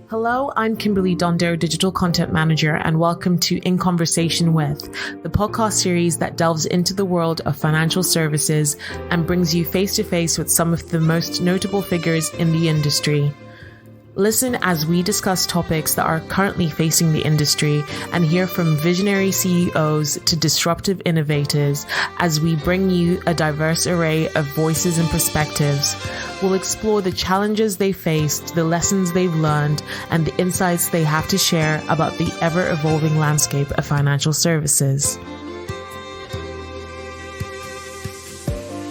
Hello, I'm Kimberley Dondo, Digital Content Manager, and welcome to In Conversation With, the podcast series that delves into the world of financial services and brings you face to face with some of the most notable figures in the industry. Listen as we discuss topics that are currently facing the industry and hear from visionary CEOs to disruptive innovators as we bring you a diverse array of voices and perspectives. We'll explore the challenges they faced, the lessons they've learned, and the insights they have to share about the ever-evolving landscape of financial services.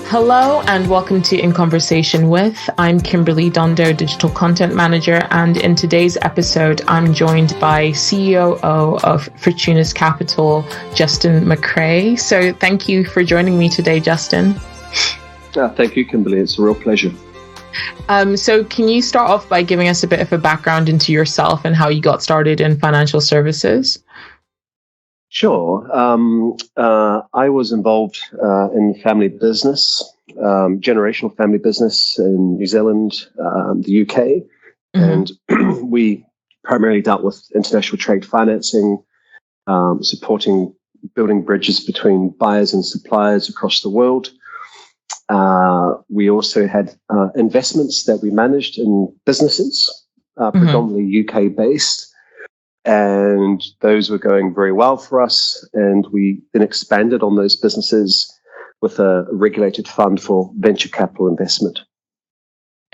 Hello and welcome to In Conversation With. I'm Kimberley Dondo, Digital Content Manager, and in today's episode, I'm joined by COO of Fortunis Capital, Justin Macrae. So thank you for joining me today, Justin. Thank you, Kimberley. It's a real pleasure. So can you start off by giving us a bit of a background into yourself and how you got started in financial services? Sure. I was involved in family business, generational family business in New Zealand, the UK, and we primarily dealt with international trade financing, supporting building bridges between buyers and suppliers across the world. We also had investments that we managed in businesses, predominantly UK-based. And those were going very well for us. And we then expanded on those businesses with a regulated fund for venture capital investment.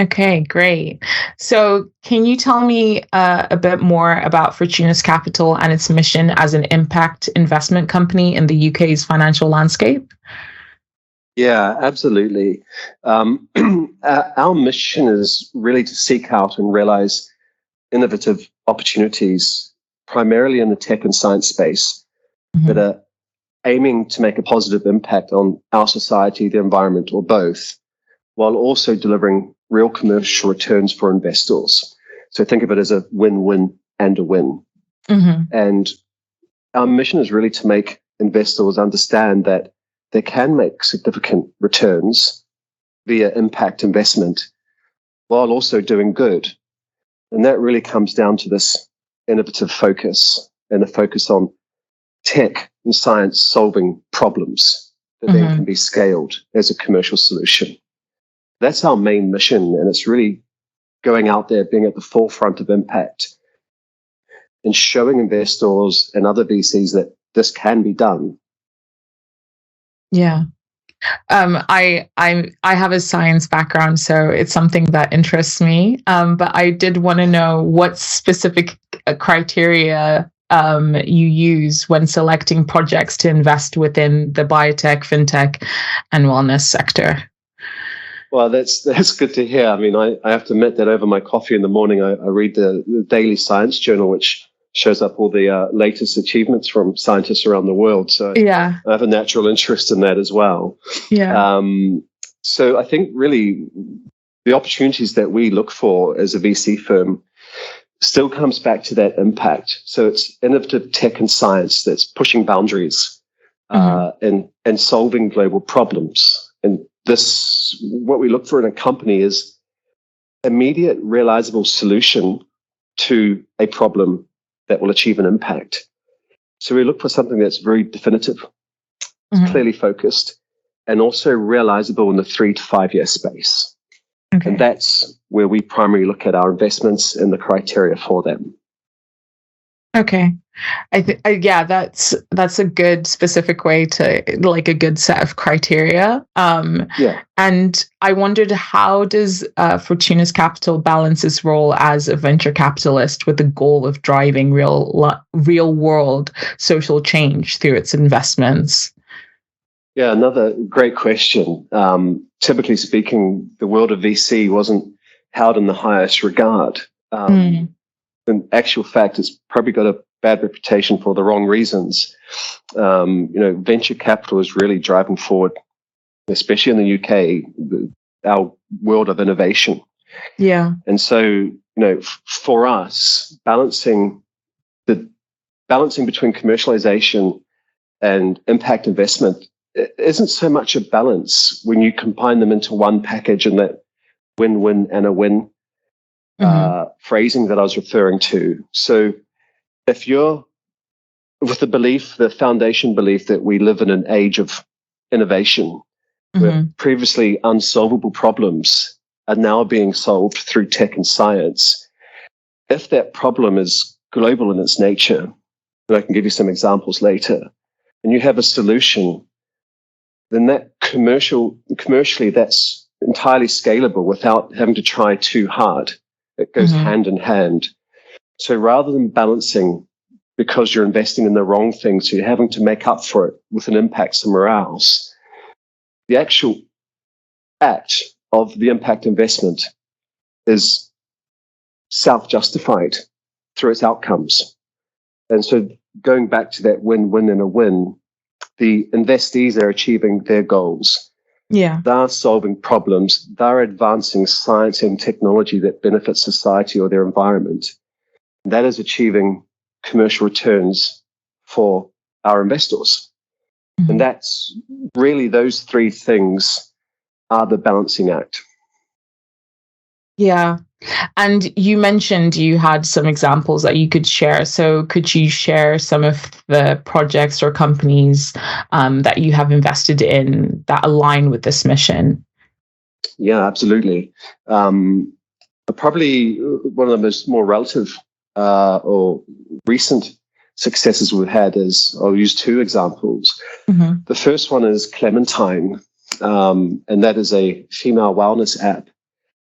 Okay, great. So can you tell me a bit more about Fortunis Capital and its mission as an impact investment company in the UK's financial landscape? Yeah, absolutely. Our mission is really to seek out and realize innovative opportunities primarily in the tech and science space that are aiming to make a positive impact on our society, the environment, or both, while also delivering real commercial returns for investors. So think of it as a win-win and a win. And our mission is really to make investors understand that they can make significant returns via impact investment while also doing good. And that really comes down to this innovative focus and a focus on tech and science solving problems that then can be scaled as a commercial solution. That's our main mission, and it's really going out there, being at the forefront of impact and showing investors and other VCs that this can be done. Yeah. I have a science background, so it's something that interests me. But I did want to know what specific criteria you use when selecting projects to invest within the biotech, fintech, and wellness sector. Well, that's good to hear. I mean, I have to admit that over my coffee in the morning, I read the daily science journal, which shows up all the latest achievements from scientists around the world. So I have a natural interest in that as well. So I think really the opportunities that we look for as a VC firm still comes back to that impact. So it's innovative tech and science that's pushing boundaries and solving global problems. And what we look for in a company is immediate realizable solution to a problem that will achieve an impact. So we look for something that's very definitive, it's clearly focused, and also realizable in the 3 to 5 year space. And that's where we primarily look at our investments and the criteria for them. Okay. That's a good specific way to, like, a good set of criteria. And I wondered, how does Fortunis Capital balance its role as a venture capitalist with the goal of driving real world social change through its investments? Yeah, another great question. Typically speaking, the world of VC wasn't held in the highest regard. In actual fact, it's probably got a bad reputation for the wrong reasons. Venture capital is really driving forward, especially in the UK, our world of innovation. And so, for us, balancing between commercialization and impact investment isn't so much a balance when you combine them into one package and that win-win and a win. phrasing that I was referring to. So if you're with the foundation belief that we live in an age of innovation, where previously unsolvable problems are now being solved through tech and science, if that problem is global in its nature, and I can give you some examples later, and you have a solution, then that commercially that's entirely scalable without having to try too hard. It goes hand in hand. So rather than balancing because you're investing in the wrong thing, so you're having to make up for it with an impact somewhere else, the actual act of the impact investment is self-justified through its outcomes. And so going back to that win-win and a win, the investees are achieving their goals. Yeah. They're solving problems. They're advancing science and technology that benefits society or their environment. That is achieving commercial returns for our investors. And that's really, those three things are the balancing act. Yeah. And you mentioned you had some examples that you could share. So could you share some of the projects or companies that you have invested in that align with this mission? Yeah, absolutely. Probably one of the most more relative or recent successes we've had is, I'll use two examples. The first one is Clementine, and that is a female wellness app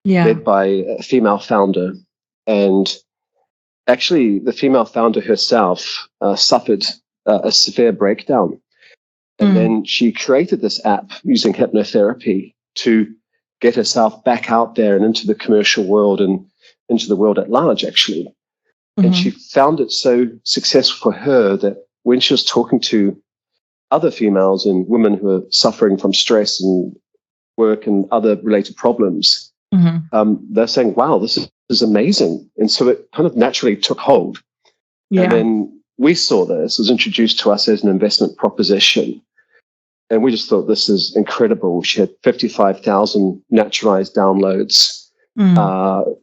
led by a female founder. And actually, the female founder herself suffered a severe breakdown. And then she created this app using hypnotherapy to get herself back out there and into the commercial world and into the world at large, actually. And she found it so successful for her that when she was talking to other females and women who are suffering from stress and work and other related problems, they're saying, wow, this is amazing. And so it kind of naturally took hold. And then we saw this, it was introduced to us as an investment proposition. And we just thought, this is incredible. She had 55,000 naturalized downloads,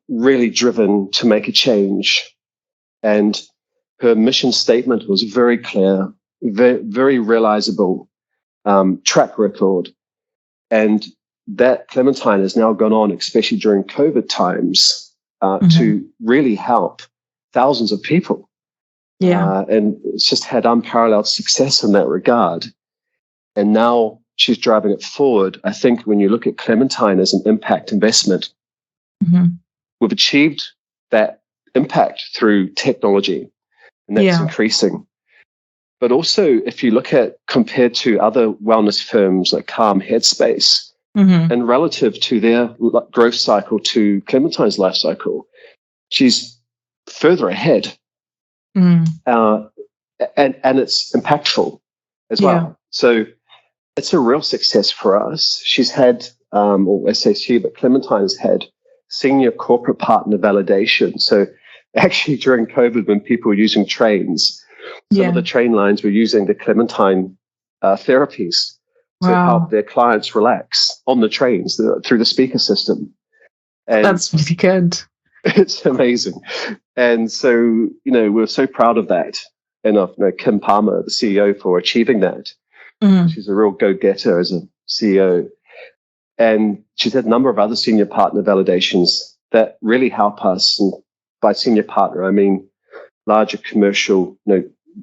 really driven to make a change. And her mission statement was very clear, very, very realizable, track record. And that Clementine has now gone on, especially during COVID times, to really help thousands of people. And it's just had unparalleled success in that regard. And now she's driving it forward. I think when you look at Clementine as an impact investment, we've achieved that impact through technology, and that's increasing. But also, if you look at compared to other wellness firms like Calm Headspace, and relative to their growth cycle to Clementine's life cycle, she's further ahead, and it's impactful as well. So it's a real success for us. She's had, or I say she, but Clementine's had senior corporate partner validation. So actually during COVID, when people were using trains, some of the train lines were using the Clementine therapies to help their clients relax on the trains through the speaker system. And that's really good. It's amazing. And so, we're so proud of that. And of Kim Palmer, the CEO, for achieving that. She's a real go-getter as a CEO. And she's had a number of other senior partner validations that really help us. And by senior partner, I mean larger commercial,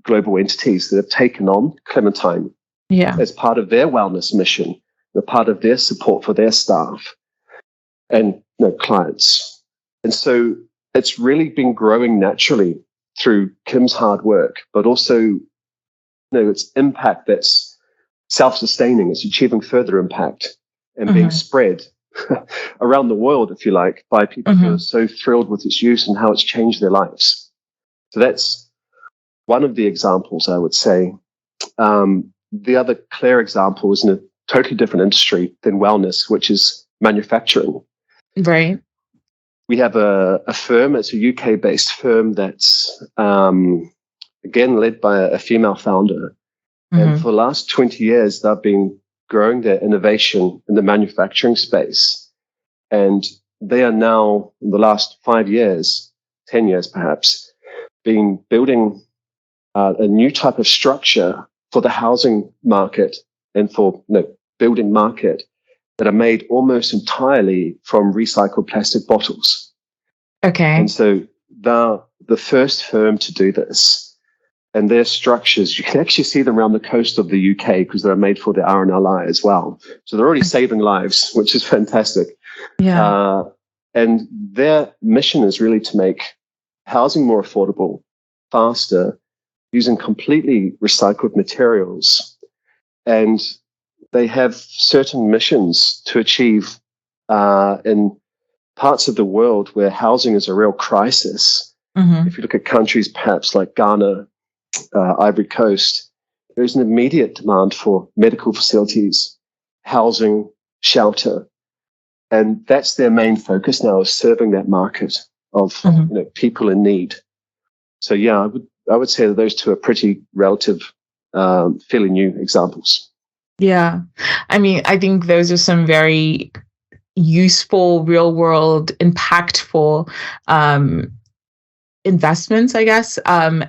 global entities that have taken on Clementine as part of their wellness mission, the part of their support for their staff and clients. And so it's really been growing naturally through Kim's hard work, but also its impact that's self-sustaining. It's achieving further impact and being spread around the world, if you like, by people who are so thrilled with its use and how it's changed their lives. So that's one of the examples, I would say. The other clear example is in a totally different industry than wellness, which is manufacturing. Right. We have a firm, it's a UK-based firm that's, again, led by a female founder. And for the last 20 years, they've been growing their innovation in the manufacturing space. And they are now, in the last 5 years, 10 years perhaps, building a new type of structure for the housing market and for building market that are made almost entirely from recycled plastic bottles. Okay. And so they're the first firm to do this. And their structures, you can actually see them around the coast of the UK because they're made for the RNLI as well. So they're already saving lives, which is fantastic. Yeah. And their mission is really to make housing more affordable, faster, using completely recycled materials. And they have certain missions to achieve in parts of the world where housing is a real crisis. Mm-hmm. If you look at countries perhaps like Ghana, Ivory Coast, there's an immediate demand for medical facilities, housing, shelter. And that's their main focus now, is serving that market of people in need. So yeah, I would say that those two are pretty relative, fairly new examples. Yeah. I mean, I think those are some very useful, real world, impactful investments, I guess. I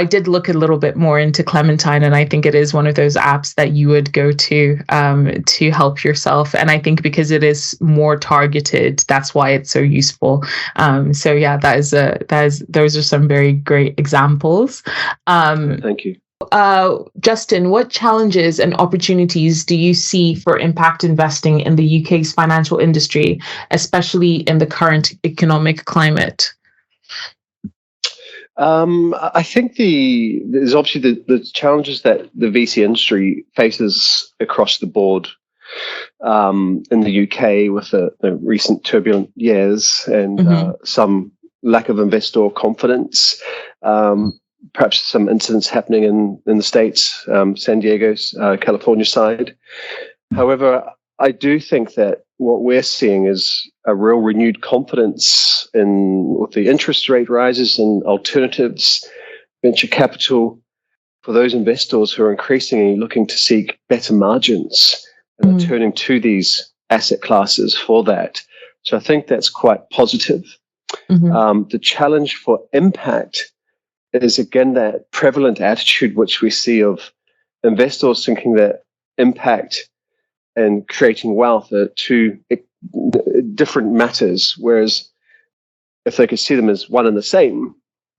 did look a little bit more into Clementine, and I think it is one of those apps that you would go to help yourself. And I think because it is more targeted, that's why it's so useful. So yeah, those are some very great examples. Thank you. Justin, what challenges and opportunities do you see for impact investing in the UK's financial industry, especially in the current economic climate? I think there's obviously the challenges that the VC industry faces across the board in the UK with the recent turbulent years and some lack of investor confidence. Perhaps some incidents happening in the States, San Diego's, California side. However, I do think that what we're seeing is a real renewed confidence with the interest rate rises and alternatives, venture capital, for those investors who are increasingly looking to seek better margins and are turning to these asset classes for that. So I think that's quite positive. The challenge for impact is again that prevalent attitude which we see of investors thinking that impact and creating wealth are two different matters, whereas if they could see them as one and the same,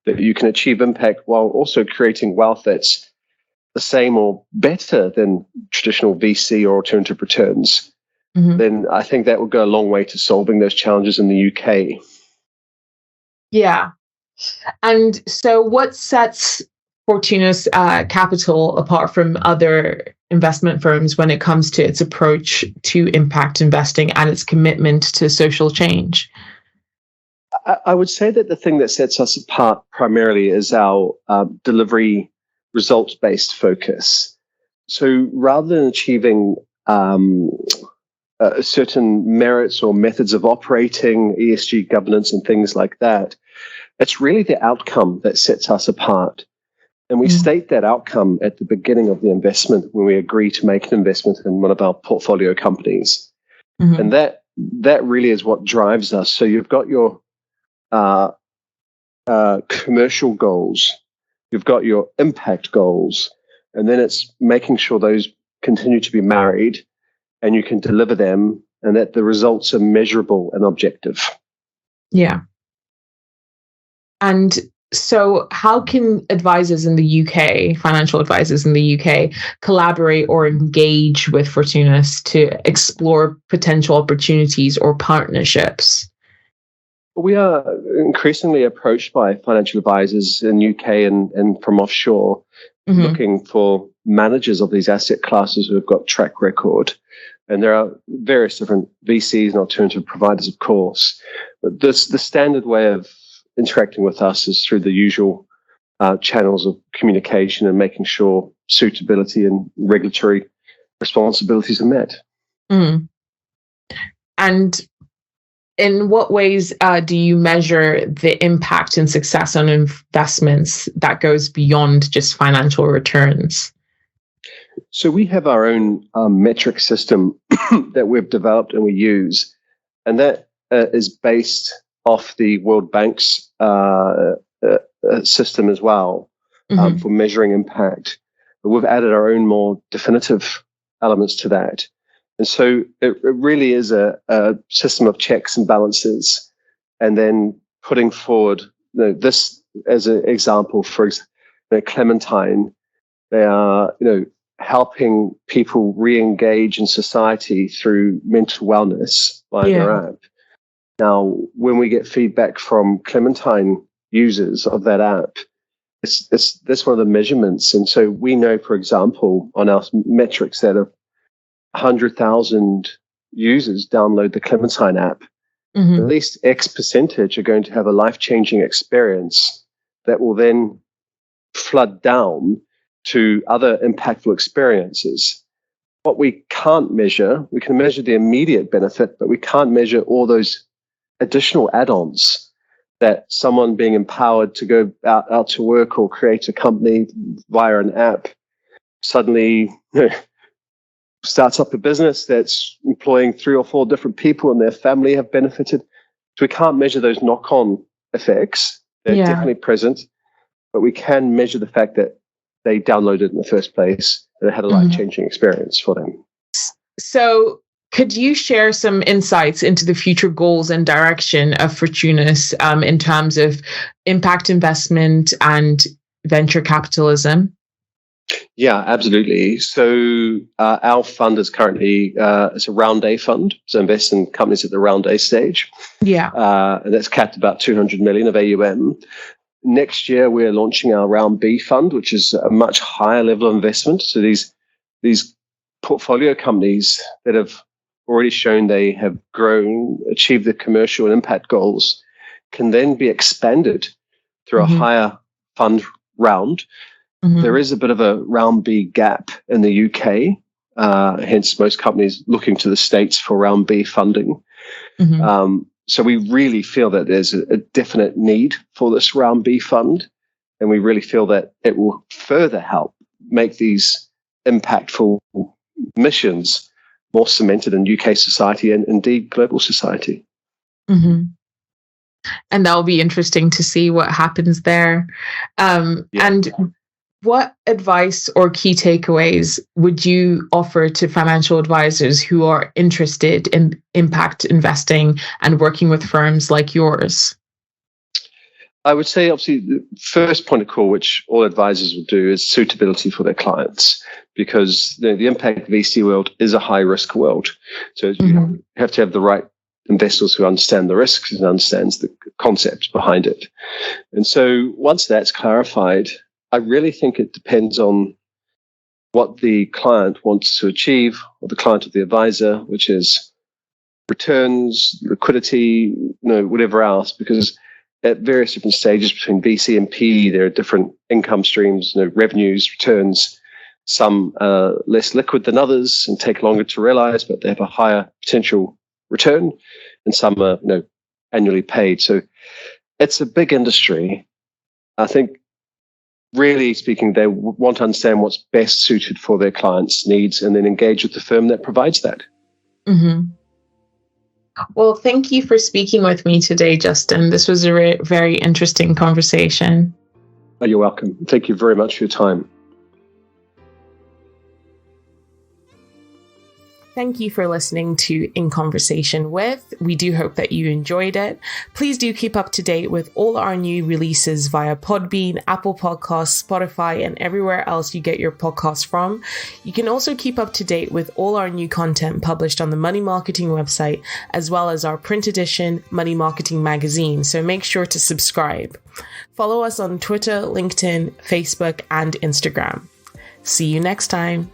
that you can achieve impact while also creating wealth that's the same or better than traditional VC or alternative returns, then I think that would go a long way to solving those challenges in the UK. Yeah. And so what sets Fortunis Capital apart from other investment firms when it comes to its approach to impact investing and its commitment to social change? I would say that the thing that sets us apart primarily is our delivery results-based focus. So rather than achieving certain merits or methods of operating, ESG governance and things like that, it's really the outcome that sets us apart. And we state that outcome at the beginning of the investment when we agree to make an investment in one of our portfolio companies. And that really is what drives us. So you've got your commercial goals, you've got your impact goals, and then it's making sure those continue to be married and you can deliver them and that the results are measurable and objective. Yeah. And so how can advisors in the UK, financial advisors in the UK, collaborate or engage with Fortunis to explore potential opportunities or partnerships? We are increasingly approached by financial advisors in UK and from offshore looking for managers of these asset classes who have got track record. And there are various different VCs and alternative providers, of course. But the standard way of interacting with us is through the usual channels of communication and making sure suitability and regulatory responsibilities are met. And in what ways do you measure the impact and success on investments that goes beyond just financial returns? So we have our own metric system that we've developed and we use, and that is based off the World Bank's system as well for measuring impact. But we've added our own more definitive elements to that. And so it really is a system of checks and balances, and then putting forward this as an example. For Clementine, they are helping people re-engage in society through mental wellness via their app. Now, when we get feedback from Clementine users of that app, that's one of the measurements. And so we know, for example, on our metrics that 100,000 users download the Clementine app, at least X percentage are going to have a life-changing experience that will then flood down to other impactful experiences. What we can't measure, we can measure the immediate benefit, but we can't measure all those additional add-ons that someone being empowered to go out to work or create a company via an app suddenly starts up a business that's employing 3 or 4 different people and their family have benefited. So we can't measure those knock-on effects. They're definitely present, but we can measure the fact that they downloaded it in the first place and it had a life-changing experience for them. So could you share some insights into the future goals and direction of Fortunis in terms of impact investment and venture capitalism? Yeah, absolutely. So our fund is currently it's a round A fund, so invest in companies at the round A stage. And that's capped about 200 million of AUM. Next year, we're launching our round B fund, which is a much higher level of investment. So these portfolio companies that have already shown they have grown, achieved the commercial and impact goals, can then be expanded through a higher fund round. There is a bit of a round B gap in the UK, hence most companies looking to the States for round B funding. So we really feel that there's a definite need for this round B fund, and we really feel that it will further help make these impactful missions more cemented in UK society and indeed global society. And that'll be interesting to see what happens there. And what advice or key takeaways would you offer to financial advisors who are interested in impact investing and working with firms like yours? I would say, obviously, the first point of call, which all advisors will do, is suitability for their clients, because the impact VC world is a high-risk world. So you have to have the right investors who understand the risks and understands the concepts behind it. And so once that's clarified, I really think it depends on what the client wants to achieve, or the client of the advisor, which is returns, liquidity, whatever else, because at various different stages between VC and PE, there are different income streams, revenues, returns. Some are less liquid than others and take longer to realize, but they have a higher potential return, and some are annually paid. So it's a big industry. I think, really speaking, they want to understand what's best suited for their clients' needs and then engage with the firm that provides that. Well, thank you for speaking with me today, Justin. This was a very interesting conversation. Oh, you're welcome. Thank you very much for your time. Thank you for listening to In Conversation With. We do hope that you enjoyed it. Please do keep up to date with all our new releases via Podbean, Apple Podcasts, Spotify, and everywhere else you get your podcasts from. You can also keep up to date with all our new content published on the Money Marketing website, as well as our print edition Money Marketing magazine. So make sure to subscribe. Follow us on Twitter, LinkedIn, Facebook, and Instagram. See you next time.